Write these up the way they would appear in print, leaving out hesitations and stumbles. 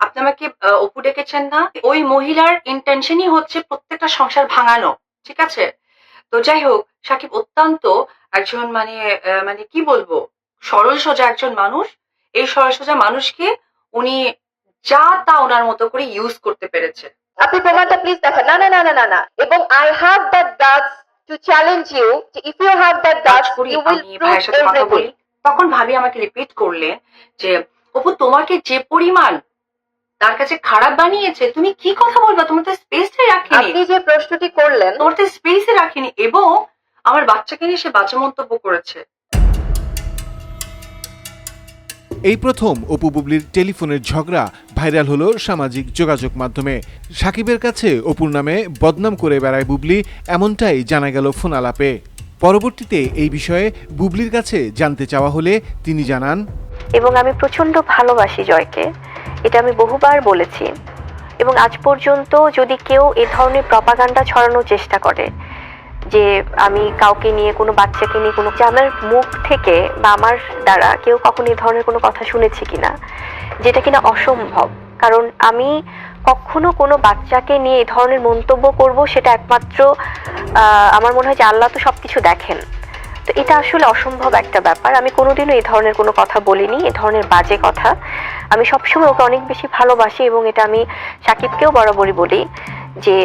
আপনি আমাকে অপু ডেকেছেন না? ওই মহিলার ইনটেনশনই হচ্ছে প্রত্যেকটা সংসার ভাঙানো। ঠিক আছে? তো যাই হোক, সাকিব অত্যন্ত একজন মানে কি বলবো? সরল সোজা একজন মানুষ। এই সরল সোজা মানুষকে উনি যা তা উনার মতো করে ইউজ করতে পেরেছে। আপনি প্রমাণটা প্লিজ দেখান। না না না না না না, এবং I have that guts to challenge you, if you have that কাজ গাটস করি, ইউ উইল আমি প্রুভ ভাইয়ের সাথে কথা এভরিথিং। বলি। তখন ভাবি আমাকে রিপিট করলেন যে, অপু তোমাকে যে পরিমাণ তার কাছে খারাপ বানিয়েছে, তুমি কি কথা বলবা? তোমার তো স্পেসটাই রাখেনি। আপনি যে প্রশ্নটি করলেন, তোমার তো স্পেসই রাখেনি, এবং আমার বাচ্চাকে নিয়ে সে বাজে মন্তব্য করেছে। এই প্রথম অপু বুবলির টেলিফোনের ঝগড়া ভাইরাল হলো সামাজিক যোগাযোগ মাধ্যমে। সাকিবের কাছে অপুর নামে বদনাম করে বেড়ায় বুবলি, এমনটাই জানা গেল ফোন আলাপে। পরবর্তীতে এই বিষয়ে বুবলির কাছে জানতে চাওয়া হলে তিনি জানান, এবং আমি প্রচন্ড ভালোবাসি জয়কে, এটা আমি বহুবার বলেছি। এবং আজ পর্যন্ত যদি কেউ এ ধরনের প্রপাগান্ডা ছড়ানোর চেষ্টা করে যে আমি কাউকে নিয়ে, কোনো বাচ্চাকে নিয়ে কোনো, যে আমার মুখ থেকে বা আমার দ্বারা কেউ কখনো এই ধরনের কোনো কথা শুনেছি কিনা, যেটা কিনা অসম্ভব। কারণ আমি কখনো কোনো বাচ্চাকে নিয়ে এই ধরনের মন্তব্য করব, সেটা একমাত্র আমার মনে হয় যে আল্লাহ তো সবকিছু দেখেন। তো এটা আসলে অসম্ভব একটা ব্যাপার। আমি কোনোদিনও এই ধরনের কোনো কথা বলিনি, এই ধরনের বাজে কথা। আমি সবসময় ওকে অনেক বেশি ভালোবাসি, এবং এটা আমি সাকিবকেও বরাবরই বলি যে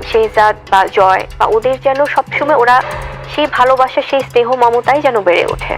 শেহজাদ বা জয় বা ওদের যেন সবসময় ওরা সেই ভালোবাসা, সেই স্নেহ মমতাই যেন বেড়ে ওঠে।